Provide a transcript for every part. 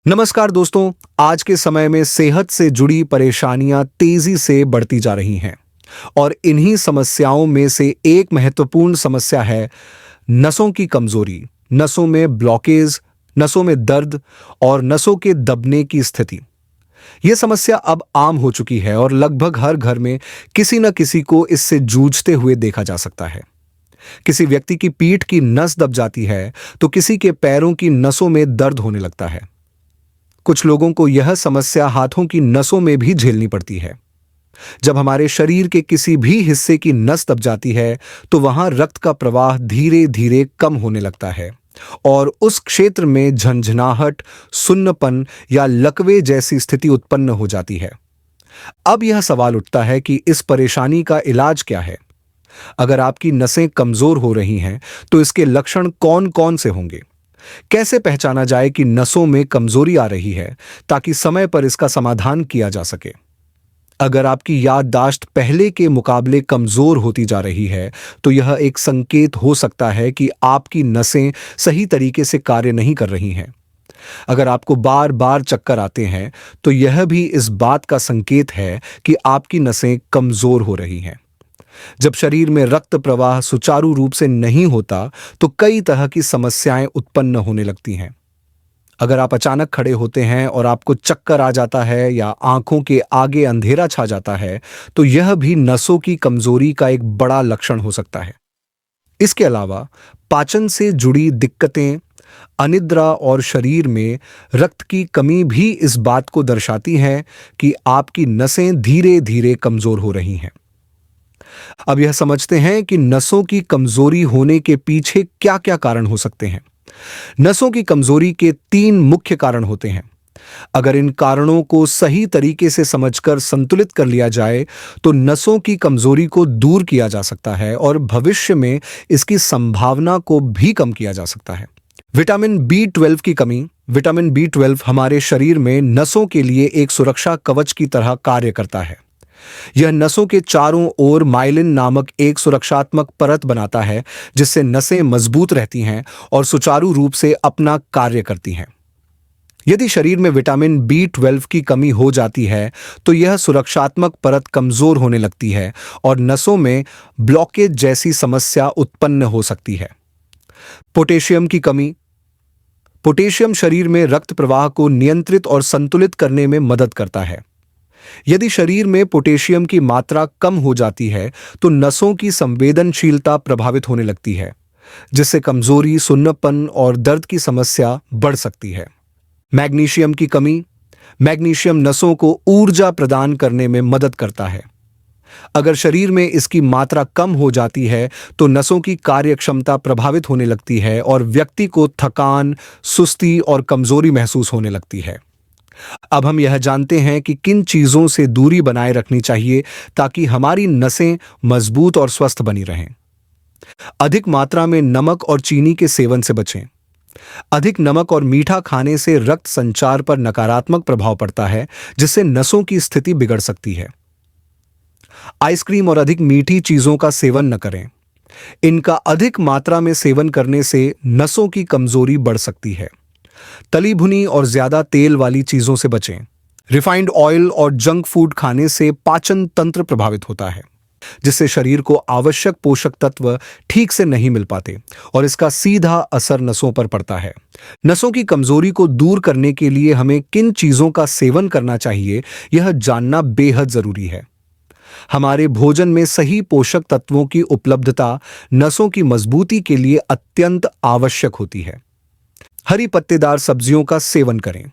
नमस्कार दोस्तों। आज के समय में सेहत से जुड़ी परेशानियां तेजी से बढ़ती जा रही हैं और इन्हीं समस्याओं में से एक महत्वपूर्ण समस्या है नसों की कमजोरी, नसों में ब्लॉकेज, नसों में दर्द और नसों के दबने की स्थिति। यह समस्या अब आम हो चुकी है और लगभग हर घर में किसी न किसी को इससे जूझते हुए देखा जा सकता है। किसी व्यक्ति की पीठ की नस दब जाती है तो किसी के पैरों की नसों में दर्द होने लगता है। कुछ लोगों को यह समस्या हाथों की नसों में भी झेलनी पड़ती है। जब हमारे शरीर के किसी भी हिस्से की नस दब जाती है तो वहां रक्त का प्रवाह धीरे धीरे कम होने लगता है और उस क्षेत्र में झंझनाहट, सुन्नपन या लकवे जैसी स्थिति उत्पन्न हो जाती है। अब यह सवाल उठता है कि इस परेशानी का इलाज क्या है। अगर आपकी नसें कमजोर हो रही हैं तो इसके लक्षण कौन-कौन से होंगे? कैसे पहचाना जाए कि नसों में कमजोरी आ रही है ताकि समय पर इसका समाधान किया जा सके? अगर आपकी याददाश्त पहले के मुकाबले कमजोर होती जा रही है तो यह एक संकेत हो सकता है कि आपकी नसें सही तरीके से कार्य नहीं कर रही हैं। अगर आपको बार बार चक्कर आते हैं तो यह भी इस बात का संकेत है कि आपकी नसें कमजोर हो रही हैं। जब शरीर में रक्त प्रवाह सुचारू रूप से नहीं होता तो कई तरह की समस्याएं उत्पन्न होने लगती हैं। अगर आप अचानक खड़े होते हैं और आपको चक्कर आ जाता है या आंखों के आगे अंधेरा छा जाता है तो यह भी नसों की कमजोरी का एक बड़ा लक्षण हो सकता है। इसके अलावा पाचन से जुड़ी दिक्कतें, अनिद्रा और शरीर में रक्त की कमी भी इस बात को दर्शाती है कि आपकी नसें धीरे धीरे कमजोर हो रही हैं। अब यह समझते हैं कि नसों की कमजोरी होने के पीछे क्या-क्या कारण हो सकते हैं। नसों की कमजोरी के 3 मुख्य कारण होते हैं। अगर इन कारणों को सही तरीके से समझकर संतुलित कर लिया जाए तो नसों की कमजोरी को दूर किया जा सकता है और भविष्य में इसकी संभावना को भी कम किया जा सकता है। विटामिन बी 12 की कमी। विटामिन बी 12 हमारे शरीर में नसों के लिए एक सुरक्षा कवच की तरह कार्य करता है। यह नसों के चारों ओर माइलिन नामक एक सुरक्षात्मक परत बनाता है जिससे नसें मजबूत रहती हैं और सुचारू रूप से अपना कार्य करती हैं। यदि शरीर में विटामिन बी 12 की कमी हो जाती है तो यह सुरक्षात्मक परत कमजोर होने लगती है और नसों में ब्लॉकेज जैसी समस्या उत्पन्न हो सकती है। पोटेशियम की कमी। पोटेशियम शरीर में रक्त प्रवाह को नियंत्रित और संतुलित करने में मदद करता है। यदि शरीर में पोटेशियम की मात्रा कम हो जाती है तो नसों की संवेदनशीलता प्रभावित होने लगती है जिससे कमजोरी, सुन्नपन और दर्द की समस्या बढ़ सकती है। मैग्नीशियम की कमी। मैग्नीशियम नसों को ऊर्जा प्रदान करने में मदद करता है। अगर शरीर में इसकी मात्रा कम हो जाती है तो नसों की कार्यक्षमता प्रभावित होने लगती है और व्यक्ति को थकान, सुस्ती और कमजोरी महसूस होने लगती है। अब हम यह जानते हैं कि किन चीजों से दूरी बनाए रखनी चाहिए ताकि हमारी नसें मजबूत और स्वस्थ बनी रहें। अधिक मात्रा में नमक और चीनी के सेवन से बचें। अधिक नमक और मीठा खाने से रक्त संचार पर नकारात्मक प्रभाव पड़ता है जिससे नसों की स्थिति बिगड़ सकती है। आइसक्रीम और अधिक मीठी चीजों का सेवन न करें। इनका अधिक मात्रा में सेवन करने से नसों की कमजोरी बढ़ सकती है। तली भुनी और ज्यादा तेल वाली चीजों से बचें। रिफाइंड ऑयल और जंक फूड खाने से पाचन तंत्र प्रभावित होता है जिससे शरीर को आवश्यक पोषक तत्व ठीक से नहीं मिल पाते और इसका सीधा असर नसों पर पड़ता है। नसों की कमजोरी को दूर करने के लिए हमें किन चीजों का सेवन करना चाहिए यह जानना बेहद जरूरी है। हमारे भोजन में सही पोषक तत्वों की उपलब्धता नसों की मजबूती के लिए अत्यंत आवश्यक होती है। हरी पत्तेदार सब्जियों का सेवन करें।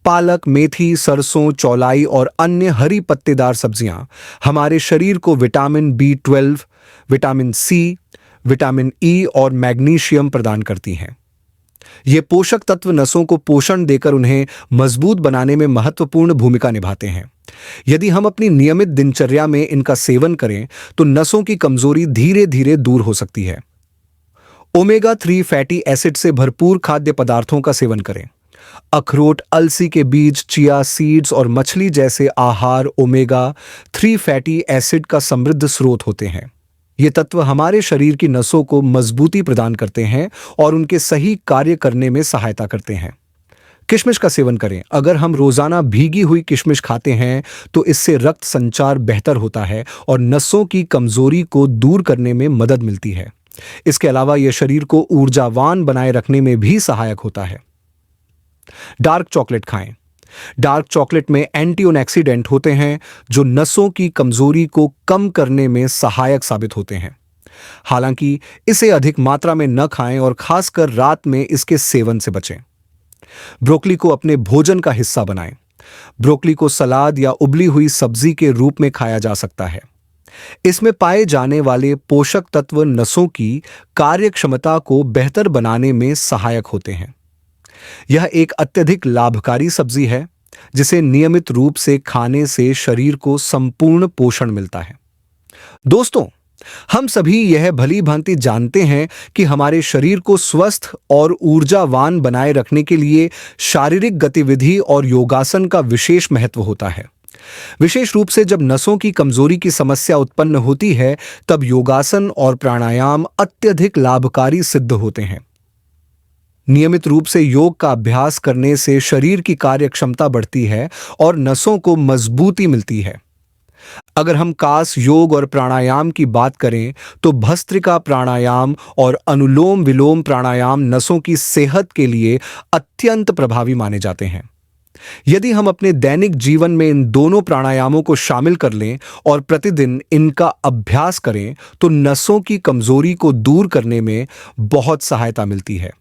पालक, मेथी, सरसों, चौलाई और अन्य हरी पत्तेदार सब्जियां हमारे शरीर को vitamin B 12, vitamin C, vitamin E और मैग्नीशियम प्रदान करती हैं। ये पोषक तत्व नसों को पोषण देकर उन्हें मजबूत बनाने में महत्वपूर्ण भूमिका निभाते हैं। यदि हम अपनी नियमित दिनचर्या में इनका सेवन करें तो नसों की कमजोरी धीरे धीरे दूर हो सकती है। ओमेगा 3 फैटी एसिड से भरपूर खाद्य पदार्थों का सेवन करें। अखरोट, अलसी के बीज, चिया सीड्स और मछली जैसे आहार ओमेगा 3 फैटी एसिड का समृद्ध स्रोत होते हैं। ये तत्व हमारे शरीर की नसों को मजबूती प्रदान करते हैं और उनके सही कार्य करने में सहायता करते हैं। किशमिश का सेवन करें। अगर हम रोजाना भीगी हुई किशमिश खाते हैं तो इससे रक्त संचार बेहतर होता है और नसों की कमजोरी को दूर करने में मदद मिलती है। इसके अलावा यह शरीर को ऊर्जावान बनाए रखने में भी सहायक होता है। डार्क चॉकलेट खाएं। डार्क चॉकलेट में एंटीऑक्सीडेंट होते हैं जो नसों की कमजोरी को कम करने में सहायक साबित होते हैं। हालांकि इसे अधिक मात्रा में न खाएं और खासकर रात में इसके सेवन से बचें। ब्रोकली को अपने भोजन का हिस्सा बनाएं। ब्रोकली को सलाद या उबली हुई सब्जी के रूप में खाया जा सकता है। इसमें पाए जाने वाले पोषक तत्व नसों की कार्यक्षमता को बेहतर बनाने में सहायक होते हैं। यह एक अत्यधिक लाभकारी सब्जी है जिसे नियमित रूप से खाने से शरीर को संपूर्ण पोषण मिलता है। दोस्तों, हम सभी यह भली भांति जानते हैं कि हमारे शरीर को स्वस्थ और ऊर्जावान बनाए रखने के लिए शारीरिक गतिविधि और योगासन का विशेष महत्व होता है। विशेष रूप से जब नसों की कमजोरी की समस्या उत्पन्न होती है, तब योगासन और प्राणायाम अत्यधिक लाभकारी सिद्ध होते हैं। नियमित रूप से योग का अभ्यास करने से शरीर की कार्यक्षमता बढ़ती है और नसों को मजबूती मिलती है। अगर हम कास योग और प्राणायाम की बात करें तो भस्त्रिका प्राणायाम और अनुलोम विलोम प्राणायाम नसों की सेहत के लिए अत्यंत प्रभावी माने जाते हैं। यदि हम अपने दैनिक जीवन में इन दोनों प्राणायामों को शामिल कर लें और प्रतिदिन इनका अभ्यास करें तो नसों की कमजोरी को दूर करने में बहुत सहायता मिलती है।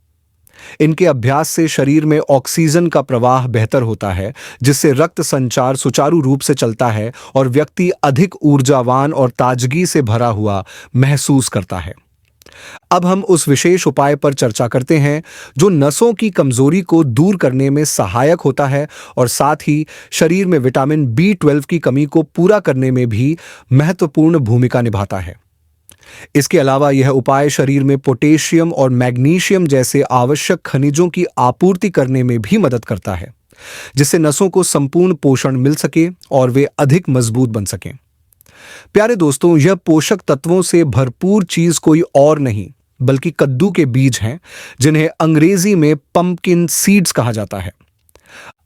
इनके अभ्यास से शरीर में ऑक्सीजन का प्रवाह बेहतर होता है, जिससे रक्त संचार सुचारू रूप से चलता है और व्यक्ति अधिक ऊर्जावान और ताजगी से भरा हुआ महसूस करता है। अब हम उस विशेष उपाय पर चर्चा करते हैं जो नसों की कमजोरी को दूर करने में सहायक होता है और साथ ही शरीर में विटामिन B12 की कमी को पूरा करने में भी महत्वपूर्ण भूमिका निभाता है। इसके अलावा यह उपाय शरीर में पोटेशियम और मैग्नीशियम जैसे आवश्यक खनिजों की आपूर्ति करने में भी मदद करता है, जिससे नसों को संपूर्ण पोषण मिल सके और वे अधिक मजबूत बन सकें। प्यारे दोस्तों, यह पोषक तत्वों से भरपूर चीज कोई और नहीं बल्कि कद्दू के बीज हैं, जिन्हें अंग्रेजी में पंपकिन सीड्स कहा जाता है।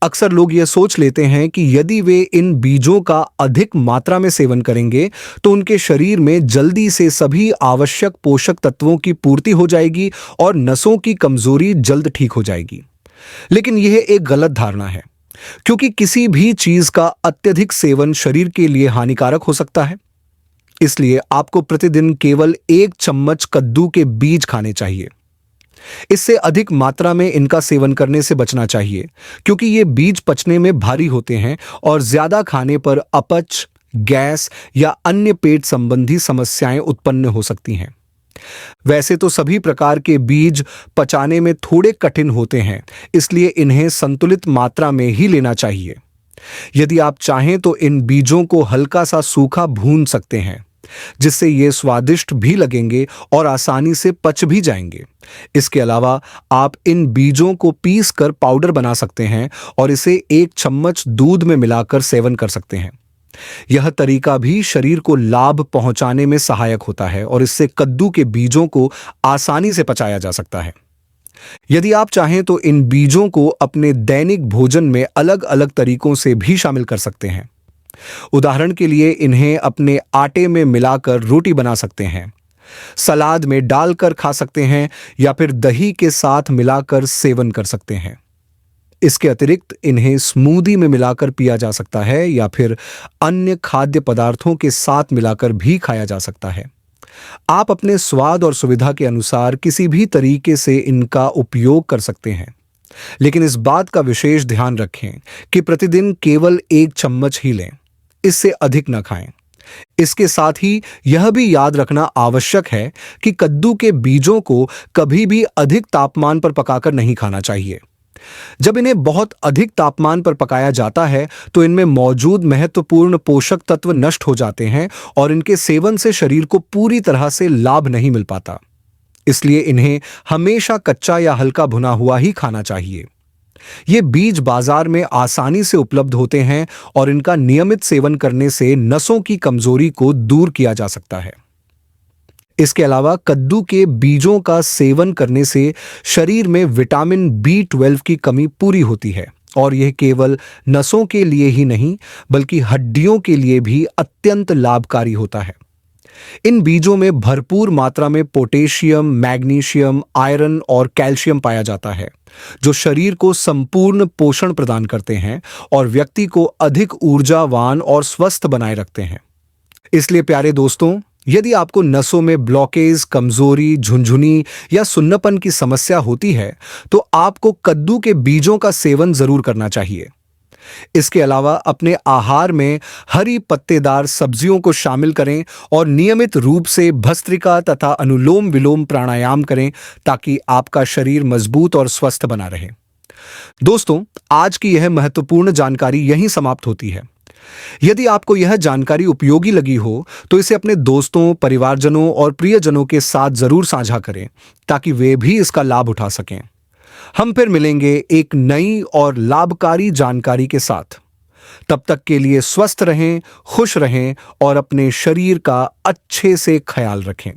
अक्सर लोग यह सोच लेते हैं कि यदि वे इन बीजों का अधिक मात्रा में सेवन करेंगे तो उनके शरीर में जल्दी से सभी आवश्यक पोषक तत्वों की पूर्ति हो जाएगी और नसों की कमजोरी जल्द ठीक हो जाएगी। लेकिन यह एक गलत धारणा है, क्योंकि किसी भी चीज का अत्यधिक सेवन शरीर के लिए हानिकारक हो सकता है। इसलिए आपको प्रतिदिन केवल 1 चम्मच कद्दू के बीज खाने चाहिए। इससे अधिक मात्रा में इनका सेवन करने से बचना चाहिए, क्योंकि ये बीज पचने में भारी होते हैं और ज्यादा खाने पर अपच, गैस या अन्य पेट संबंधी समस्याएं उत्पन्न हो सकती हैं। वैसे तो सभी प्रकार के बीज पचाने में थोड़े कठिन होते हैं, इसलिए इन्हें संतुलित मात्रा में ही लेना चाहिए। यदि आप चाहें तो इन बीजों को हल्का सा सूखा भून सकते हैं, जिससे ये स्वादिष्ट भी लगेंगे और आसानी से पच भी जाएंगे। इसके अलावा आप इन बीजों को पीस कर पाउडर बना सकते हैं और इसे 1 चम्मच दूध में मिलाकर सेवन कर सकते हैं। यह तरीका भी शरीर को लाभ पहुंचाने में सहायक होता है और इससे कद्दू के बीजों को आसानी से पचाया जा सकता है। यदि आप चाहें तो इन बीजों को अपने दैनिक भोजन में अलग अलग तरीकों से भी शामिल कर सकते हैं। उदाहरण के लिए इन्हें अपने आटे में मिलाकर रोटी बना सकते हैं, सलाद में डालकर खा सकते हैं या फिर दही के साथ मिलाकर सेवन कर सकते हैं। इसके अतिरिक्त इन्हें स्मूदी में मिलाकर पिया जा सकता है या फिर अन्य खाद्य पदार्थों के साथ मिलाकर भी खाया जा सकता है। आप अपने स्वाद और सुविधा के अनुसार किसी भी तरीके से इनका उपयोग कर सकते हैं, लेकिन इस बात का विशेष ध्यान रखें कि प्रतिदिन केवल 1 चम्मच ही लें, इससे अधिक न खाएं। इसके साथ ही यह भी याद रखना आवश्यक है कि कद्दू के बीजों को कभी भी अधिक तापमान पर पकाकर नहीं खाना चाहिए। जब इन्हें बहुत अधिक तापमान पर पकाया जाता है तो इनमें मौजूद महत्वपूर्ण पोषक तत्व नष्ट हो जाते हैं और इनके सेवन से शरीर को पूरी तरह से लाभ नहीं मिल पाता। इसलिए इन्हें हमेशा कच्चा या हल्का भुना हुआ ही खाना चाहिए। ये बीज बाजार में आसानी से उपलब्ध होते हैं और इनका नियमित सेवन करने से नसों की कमजोरी को दूर किया जा सकता है। इसके अलावा कद्दू के बीजों का सेवन करने से शरीर में विटामिन B12 की कमी पूरी होती है और यह केवल नसों के लिए ही नहीं बल्कि हड्डियों के लिए भी अत्यंत लाभकारी होता है। इन बीजों में भरपूर मात्रा में पोटेशियम, मैग्नीशियम, आयरन और कैल्शियम पाया जाता है, जो शरीर को संपूर्ण पोषण प्रदान करते हैं और व्यक्ति को अधिक ऊर्जावान और स्वस्थ बनाए रखते हैं। इसलिए प्यारे दोस्तों, यदि आपको नसों में ब्लॉकेज, कमजोरी, झुनझुनी या सुन्नपन की समस्या होती है, तो आपको कद्दू के बीजों का सेवन जरूर करना चाहिए। इसके अलावा अपने आहार में हरी पत्तेदार सब्जियों को शामिल करें और नियमित रूप से भस्त्रिका तथा अनुलोम विलोम प्राणायाम करें ताकि आपका शरीर मजबूत और स्वस्थ बना रहे। दोस्तों, आज की यह महत्वपूर्ण जानकारी यहीं समाप्त होती है। यदि आपको यह जानकारी उपयोगी लगी हो तो इसे अपने दोस्तों, परिवारजनों और प्रियजनों के साथ जरूर साझा करें ताकि वे भी इसका लाभ उठा सकें। हम फिर मिलेंगे एक नई और लाभकारी जानकारी के साथ। तब तक के लिए स्वस्थ रहें, खुश रहें और अपने शरीर का अच्छे से ख्याल रखें।